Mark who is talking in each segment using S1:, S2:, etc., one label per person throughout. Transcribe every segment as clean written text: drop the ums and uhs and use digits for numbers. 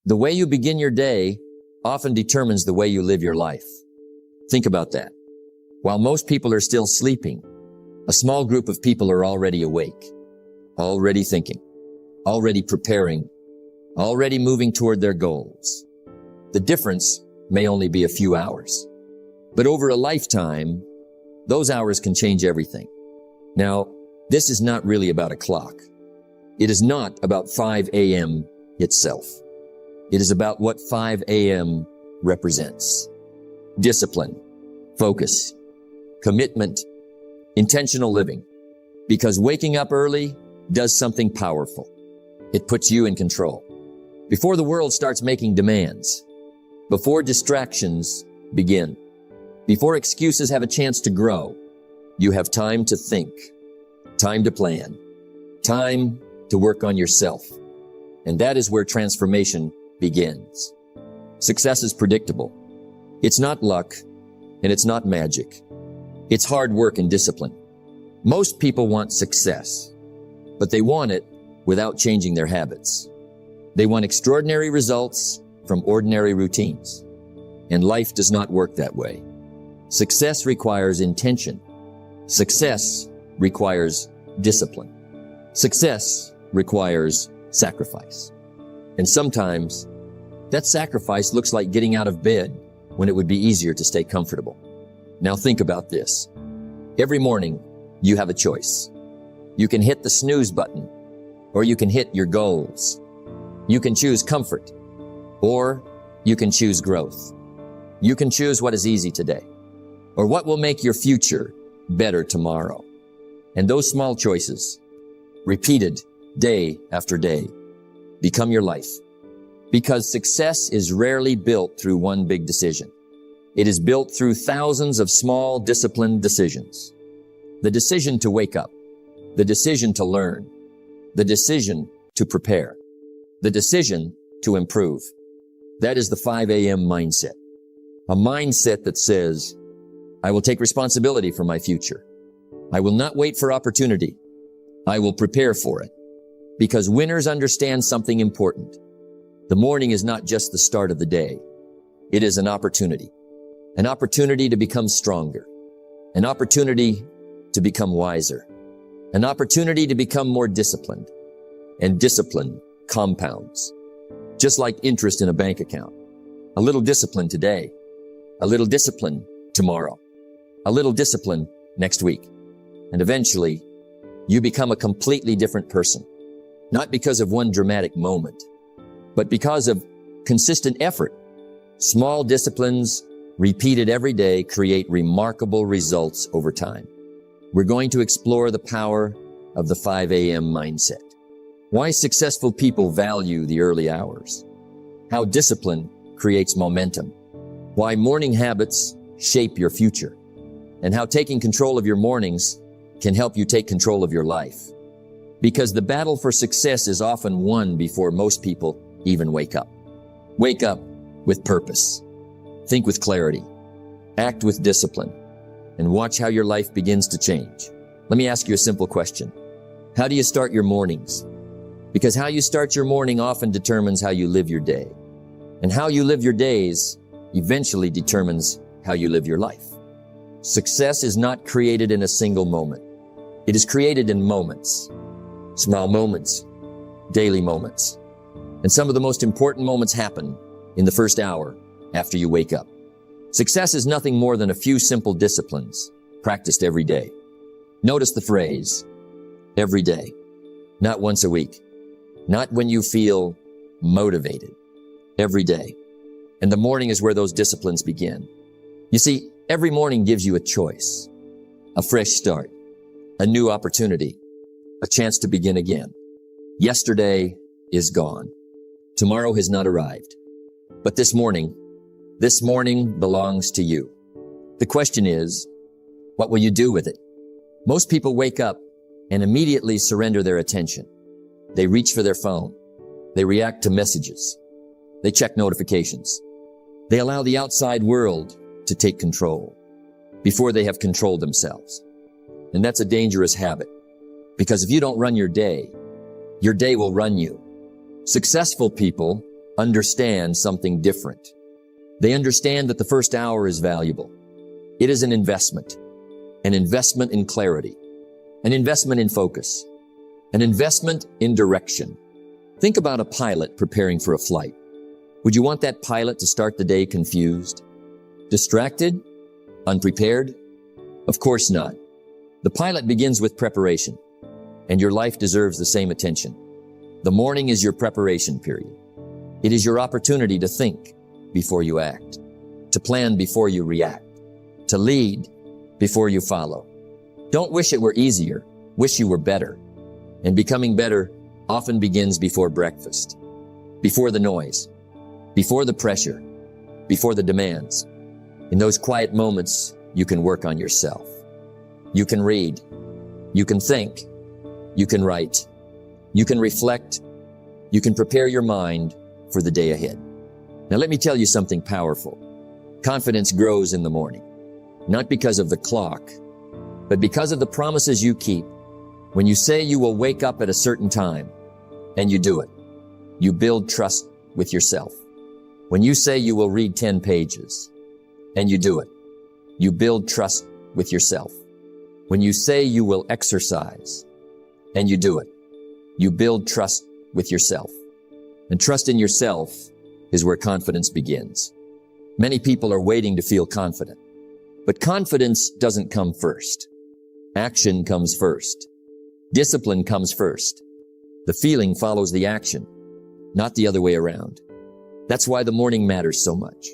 S1: The way you begin your day often determines the way you live your life. Think about that. While most people are still sleeping, a small group of people are already awake, already thinking, already preparing, already moving toward their goals. The difference may only be a few hours, but over a lifetime, those hours can change everything. Now, this is not really about a clock. It is not about 5 a.m. itself. It is about what 5 a.m. represents. Discipline, focus, commitment, intentional living. Because waking up early does something powerful. It puts you in control. Before the world starts making demands, before distractions begin, before excuses have a chance to grow, you have time to think, time to plan, time to work on yourself. And that is where transformation begins. Success is predictable. It's not luck, and it's not magic. It's hard work and discipline. Most people want success, but they want it without changing their habits. They want extraordinary results from ordinary routines. And life does not work that way. Success requires intention. Success requires discipline. Success requires sacrifice. And sometimes that sacrifice looks like getting out of bed when it would be easier to stay comfortable. Now think about this. Every morning you have a choice. You can hit the snooze button, or you can hit your goals. You can choose comfort, or you can choose growth. You can choose what is easy today, or what will make your future better tomorrow. And those small choices, repeated day after day, become your life. Because success is rarely built through one big decision. It is built through thousands of small, disciplined decisions. The decision to wake up, the decision to learn, the decision to prepare, the decision to improve. That is the 5 a.m. mindset. A mindset that says, I will take responsibility for my future. I will not wait for opportunity. I will prepare for it. Because winners understand something important. The morning is not just the start of the day. It is an opportunity to become stronger, an opportunity to become wiser, an opportunity to become more disciplined. And discipline compounds, just like interest in a bank account. A little discipline today, a little discipline tomorrow, a little discipline next week. And eventually, you become a completely different person. Not because of one dramatic moment, but because of consistent effort. Small disciplines repeated every day create remarkable results over time. We're going to explore the power of the 5 a.m. mindset. Why successful people value the early hours. How discipline creates momentum. Why morning habits shape your future. And how taking control of your mornings can help you take control of your life. Because the battle for success is often won before most people even wake up. Wake up with purpose. Think with clarity. Act with discipline. And watch how your life begins to change. Let me ask you a simple question. How do you start your mornings? Because how you start your morning often determines how you live your day. And how you live your days eventually determines how you live your life. Success is not created in a single moment. It is created in moments. Small moments, daily moments. And some of the most important moments happen in the first hour after you wake up. Success is nothing more than a few simple disciplines practiced every day. Notice the phrase, every day, not once a week, not when you feel motivated, every day. And the morning is where those disciplines begin. You see, every morning gives you a choice, a fresh start, a new opportunity, a chance to begin again. Yesterday is gone. Tomorrow has not arrived. But this morning belongs to you. The question is, what will you do with it? Most people wake up and immediately surrender their attention. They reach for their phone. They react to messages. They check notifications. They allow the outside world to take control before they have controlled themselves. And that's a dangerous habit. Because if you don't run your day will run you. Successful people understand something different. They understand that the first hour is valuable. It is an investment in clarity, an investment in focus, an investment in direction. Think about a pilot preparing for a flight. Would you want that pilot to start the day confused, distracted, unprepared? Of course not. The pilot begins with preparation, and your life deserves the same attention. The morning is your preparation period. It is your opportunity to think before you act, to plan before you react, to lead before you follow. Don't wish it were easier, wish you were better. And becoming better often begins before breakfast, before the noise, before the pressure, before the demands. In those quiet moments, you can work on yourself. You can read, you can think, you can write, you can reflect, you can prepare your mind for the day ahead. Now let me tell you something powerful. Confidence grows in the morning, not because of the clock, but because of the promises you keep. When you say you will wake up at a certain time, and you do it, you build trust with yourself. When you say you will read 10 pages, and you do it, you build trust with yourself. When you say you will exercise, and you do it, you build trust with yourself. And trust in yourself is where confidence begins. Many people are waiting to feel confident, but confidence doesn't come first. Action comes first. Discipline comes first. The feeling follows the action, not the other way around. That's why the morning matters so much.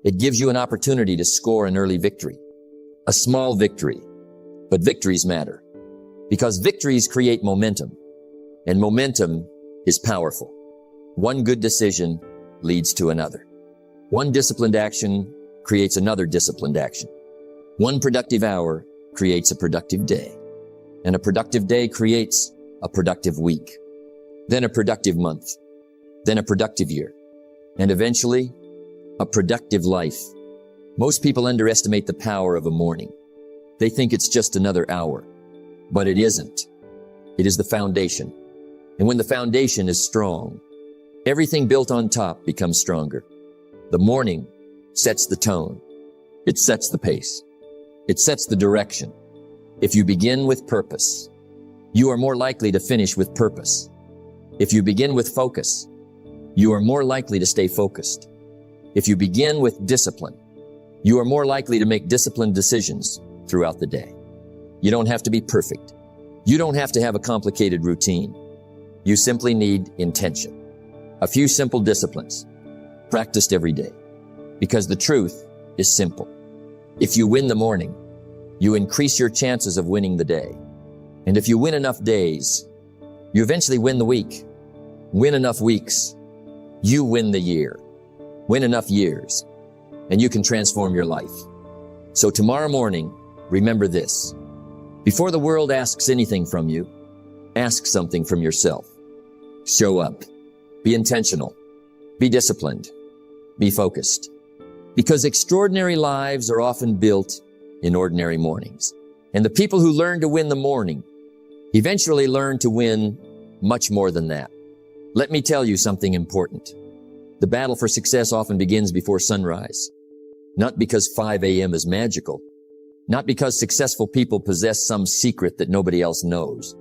S1: It gives you an opportunity to score an early victory, a small victory, but victories matter because victories create momentum, and momentum is powerful. One good decision leads to another. One disciplined action creates another disciplined action. One productive hour creates a productive day. And a productive day creates a productive week, then a productive month, then a productive year, and eventually a productive life. Most people underestimate the power of a morning. They think it's just another hour, but it isn't. It is the foundation. And when the foundation is strong, everything built on top becomes stronger. The morning sets the tone. It sets the pace. It sets the direction. If you begin with purpose, you are more likely to finish with purpose. If you begin with focus, you are more likely to stay focused. If you begin with discipline, you are more likely to make disciplined decisions throughout the day. You don't have to be perfect. You don't have to have a complicated routine. You simply need intention. A few simple disciplines, practiced every day. Because the truth is simple. If you win the morning, you increase your chances of winning the day. And if you win enough days, you eventually win the week. Win enough weeks, you win the year. Win enough years, and you can transform your life. So tomorrow morning, remember this. Before the world asks anything from you, ask something from yourself. Show up. Be intentional. Be disciplined. Be focused. Because extraordinary lives are often built in ordinary mornings. And the people who learn to win the morning eventually learn to win much more than that. Let me tell you something important. The battle for success often begins before sunrise. Not because 5 a.m. is magical. Not because successful people possess some secret that nobody else knows.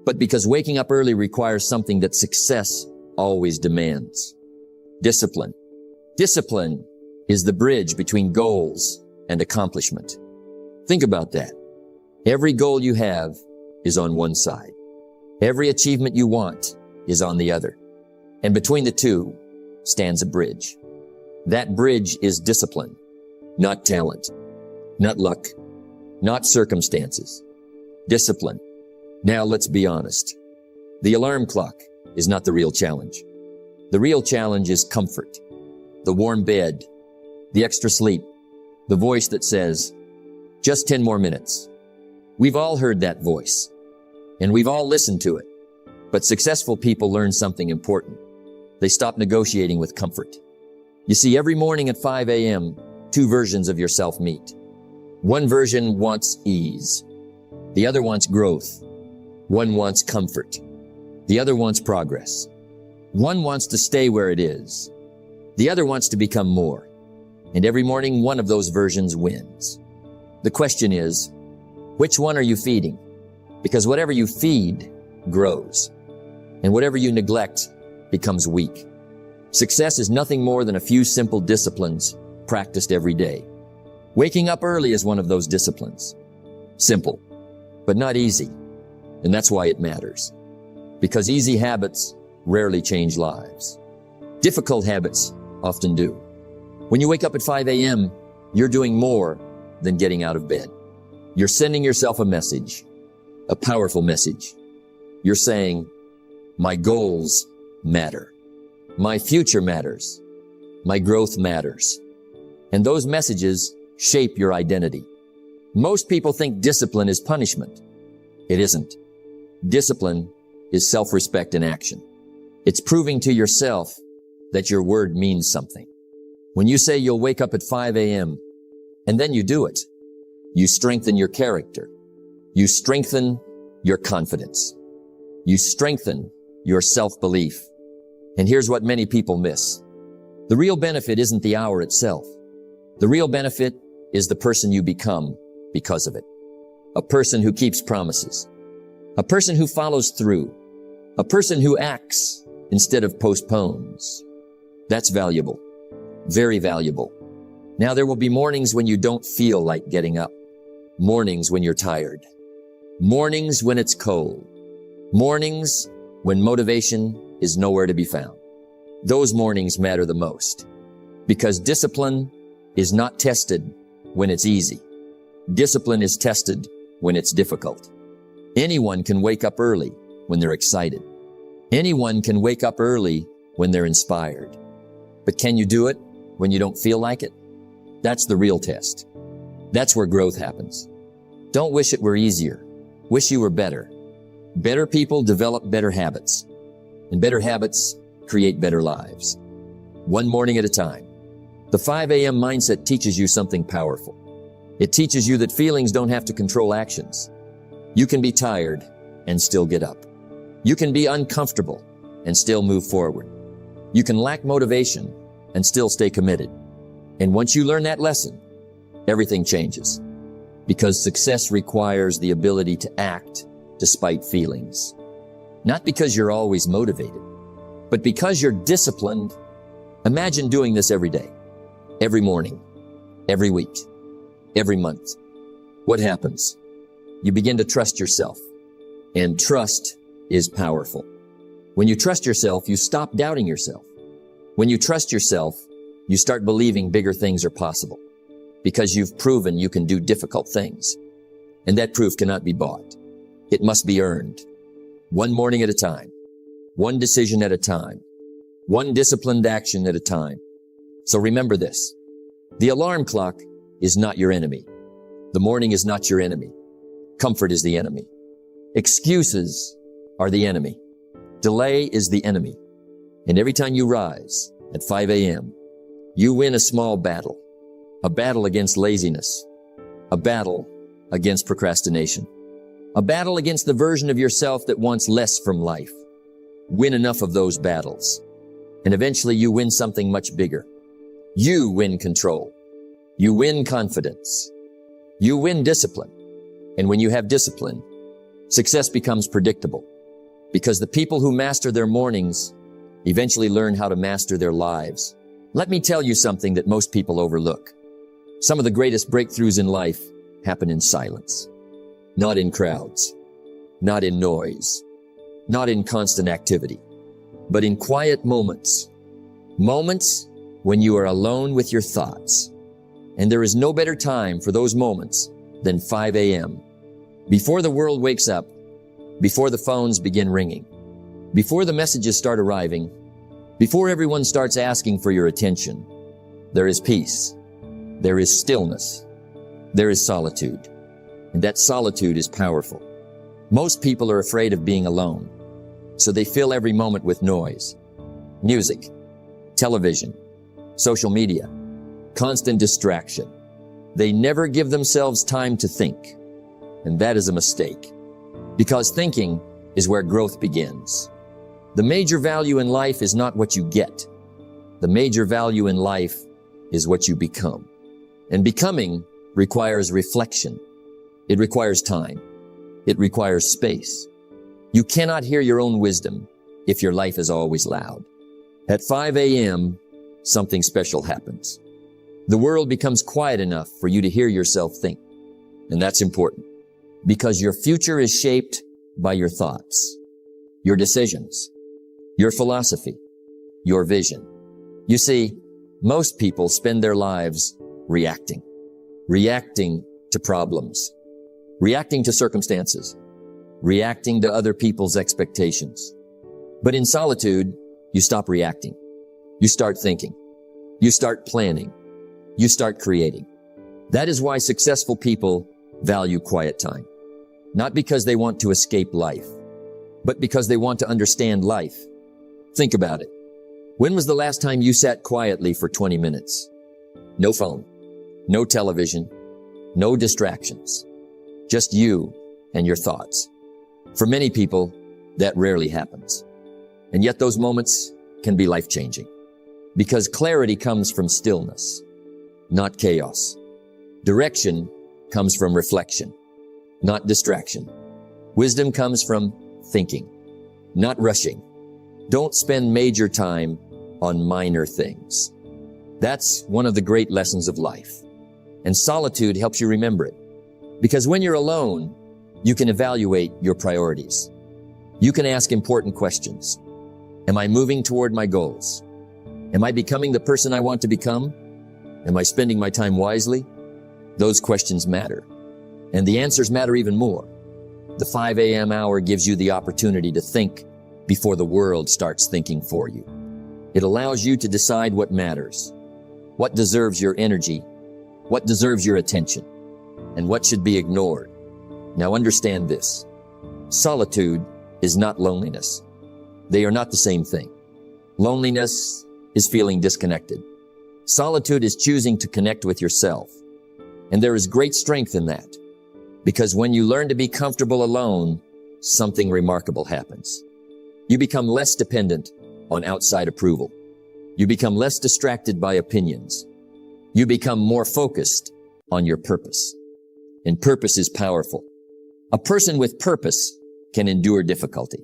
S1: But because waking up early requires something that success always demands. Discipline. Discipline is the bridge between goals and accomplishment. Think about that. Every goal you have is on one side. Every achievement you want is on the other. And between the two stands a bridge. That bridge is discipline, not talent, not luck, not circumstances. Discipline. Now let's be honest. The alarm clock is not the real challenge. The real challenge is comfort, the warm bed, the extra sleep, the voice that says, just 10 more minutes. We've all heard that voice, and we've all listened to it. But successful people learn something important. They stop negotiating with comfort. You see, every morning at 5 a.m., two versions of yourself meet. One version wants ease. The other wants growth. One wants comfort. The other wants progress. One wants to stay where it is. The other wants to become more. And every morning, one of those versions wins. The question is, which one are you feeding? Because whatever you feed grows, and whatever you neglect becomes weak. Success is nothing more than a few simple disciplines practiced every day. Waking up early is one of those disciplines. Simple, but not easy. And that's why it matters. Because easy habits rarely change lives. Difficult habits often do. When you wake up at 5 a.m., you're doing more than getting out of bed. You're sending yourself a message, a powerful message. You're saying, my goals matter. My future matters. My growth matters. And those messages shape your identity. Most people think discipline is punishment. It isn't. Discipline is self-respect in action. It's proving to yourself that your word means something. When you say you'll wake up at 5 a.m. and then you do it, you strengthen your character. You strengthen your confidence. You strengthen your self-belief. And here's what many people miss. The real benefit isn't the hour itself. The real benefit is the person you become because of it. A person who keeps promises. A person who follows through. A person who acts instead of postpones. That's valuable. Very valuable. Now there will be mornings when you don't feel like getting up. Mornings when you're tired. Mornings when it's cold. Mornings when motivation is nowhere to be found. Those mornings matter the most. Because discipline is not tested when it's easy. Discipline is tested when it's difficult. Anyone can wake up early when they're excited. Anyone can wake up early when they're inspired. But can you do it when you don't feel like it? That's the real test. That's where growth happens. Don't wish it were easier. Wish you were better. Better people develop better habits. And better habits create better lives. One morning at a time. The 5 a.m. mindset teaches you something powerful. It teaches you that feelings don't have to control actions. You can be tired and still get up. You can be uncomfortable and still move forward. You can lack motivation and still stay committed. And once you learn that lesson, everything changes. Because success requires the ability to act despite feelings. Not because you're always motivated, but because you're disciplined. Imagine doing this every day, every morning, every week, every month. What happens? You begin to trust yourself, and trust is powerful. When you trust yourself, you stop doubting yourself. When you trust yourself, you start believing bigger things are possible because you've proven you can do difficult things. And that proof cannot be bought. It must be earned. One morning at a time, one decision at a time, one disciplined action at a time. So remember this. The alarm clock is not your enemy. The morning is not your enemy. Comfort is the enemy. Excuses are the enemy. Delay is the enemy. And every time you rise at 5 a.m., you win a small battle. A battle against laziness. A battle against procrastination. A battle against the version of yourself that wants less from life. Win enough of those battles, and eventually you win something much bigger. You win control. You win confidence. You win discipline. And when you have discipline, success becomes predictable. Because the people who master their mornings eventually learn how to master their lives. Let me tell you something that most people overlook. Some of the greatest breakthroughs in life happen in silence. Not in crowds, not in noise, not in constant activity, but in quiet moments. Moments when you are alone with your thoughts. And there is no better time for those moments than 5 a.m. Before the world wakes up, before the phones begin ringing, before the messages start arriving, before everyone starts asking for your attention, there is peace, there is stillness, there is solitude. And that solitude is powerful. Most people are afraid of being alone, so they fill every moment with noise, music, television, social media, constant distraction. They never give themselves time to think, and that is a mistake, because thinking is where growth begins. The major value in life is not what you get. The major value in life is what you become. And becoming requires reflection. It requires time. It requires space. You cannot hear your own wisdom if your life is always loud. At 5 a.m., something special happens. The world becomes quiet enough for you to hear yourself think. And that's important because your future is shaped by your thoughts, your decisions, your philosophy, your vision. You see, most people spend their lives reacting to problems, reacting to circumstances, reacting to other people's expectations. But in solitude, you stop reacting. You start thinking. You start planning. You start creating. That is why successful people value quiet time. Not because they want to escape life, but because they want to understand life. Think about it. When was the last time you sat quietly for 20 minutes? No phone, no television, no distractions. Just you and your thoughts. For many people, that rarely happens. And yet those moments can be life-changing. Because clarity comes from stillness, not chaos. Direction comes from reflection, not distraction. Wisdom comes from thinking, not rushing. Don't spend major time on minor things. That's one of the great lessons of life. And solitude helps you remember it. Because when you're alone, you can evaluate your priorities. You can ask important questions. Am I moving toward my goals? Am I becoming the person I want to become? Am I spending my time wisely? Those questions matter. And the answers matter even more. The 5 a.m. hour gives you the opportunity to think before the world starts thinking for you. It allows you to decide what matters, what deserves your energy, what deserves your attention, and what should be ignored. Now understand this. Solitude is not loneliness. They are not the same thing. Loneliness is feeling disconnected. Solitude is choosing to connect with yourself. And there is great strength in that. Because when you learn to be comfortable alone, something remarkable happens. You become less dependent on outside approval. You become less distracted by opinions. You become more focused on your purpose. And purpose is powerful. A person with purpose can endure difficulty.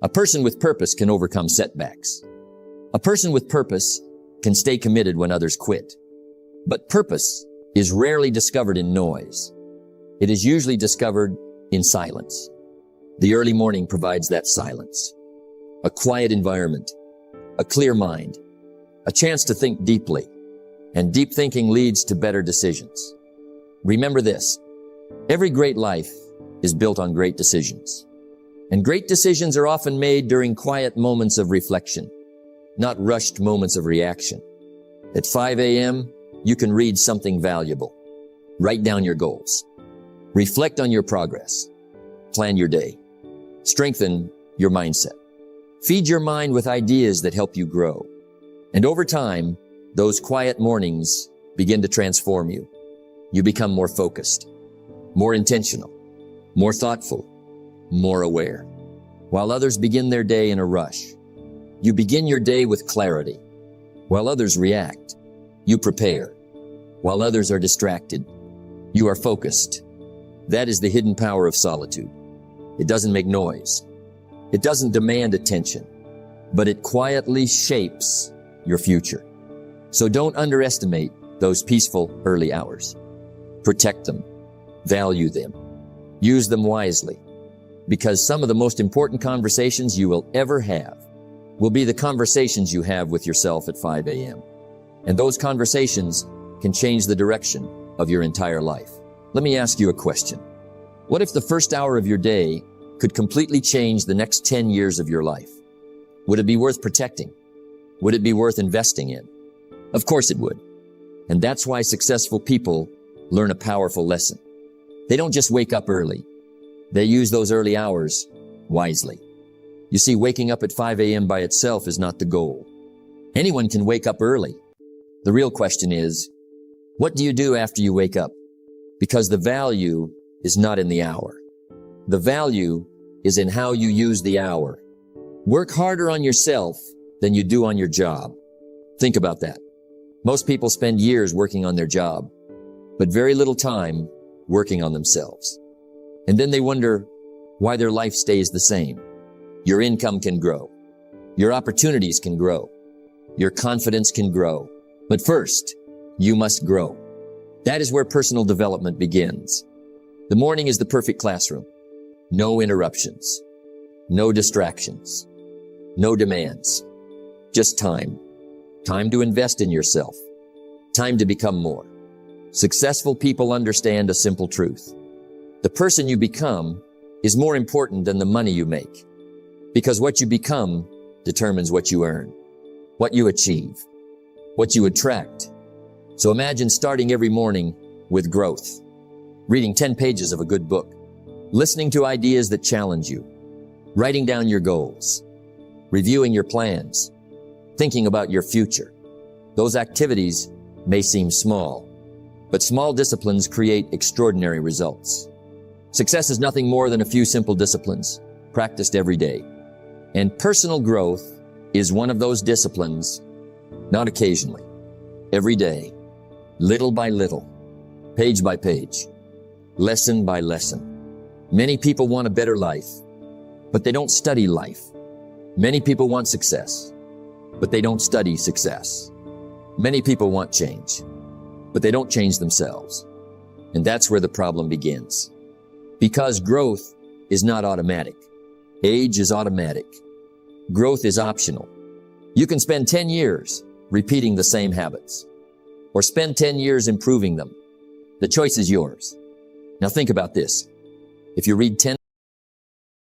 S1: A person with purpose can overcome setbacks. A person with purpose can stay committed when others quit. But purpose is rarely discovered in noise. It is usually discovered in silence. The early morning provides that silence. A quiet environment, a clear mind, a chance to think deeply, and deep thinking leads to better decisions. Remember this, every great life is built on great decisions. And great decisions are often made during quiet moments of reflection, not rushed moments of reaction. At 5 a.m., you can read something valuable. Write down your goals. Reflect on your progress. Plan your day. Strengthen your mindset. Feed your mind with ideas that help you grow. And over time, those quiet mornings begin to transform you. You become more focused, more intentional, more thoughtful, more aware. While others begin their day in a rush, you begin your day with clarity. While others react, you prepare. While others are distracted, you are focused. That is the hidden power of solitude. It doesn't make noise. It doesn't demand attention, but it quietly shapes your future. So don't underestimate those peaceful early hours. Protect them. Value them. Use them wisely. Because some of the most important conversations you will ever have will be the conversations you have with yourself at 5 a.m. And those conversations can change the direction of your entire life. Let me ask you a question. What if the first hour of your day could completely change the next 10 years of your life? Would it be worth protecting? Would it be worth investing in? Of course it would. And that's why successful people learn a powerful lesson. They don't just wake up early. They use those early hours wisely. You see, waking up at 5 a.m. by itself is not the goal. Anyone can wake up early. The real question is, what do you do after you wake up? Because the value is not in the hour. The value is in how you use the hour. Work harder on yourself than you do on your job. Think about that. Most people spend years working on their job, but very little time working on themselves. And then they wonder why their life stays the same. Your income can grow. Your opportunities can grow. Your confidence can grow. But first, you must grow. That is where personal development begins. The morning is the perfect classroom. No interruptions. No distractions. No demands. Just time. Time to invest in yourself. Time to become more. Successful people understand a simple truth. The person you become is more important than the money you make, because what you become determines what you earn, what you achieve, what you attract. So imagine starting every morning with growth, reading 10 pages of a good book, listening to ideas that challenge you, writing down your goals, reviewing your plans, thinking about your future. Those activities may seem small, but small disciplines create extraordinary results. Success is nothing more than a few simple disciplines practiced every day. And personal growth is one of those disciplines, not occasionally, every day, little by little, page by page, lesson by lesson. Many people want a better life, but they don't study life. Many people want success, but they don't study success. Many people want change, but they don't change themselves. And that's where the problem begins. Because growth is not automatic. Age is automatic. Growth is optional. You can spend 10 years repeating the same habits, or spend 10 years improving them. The choice is yours. Now think about this. If you read 10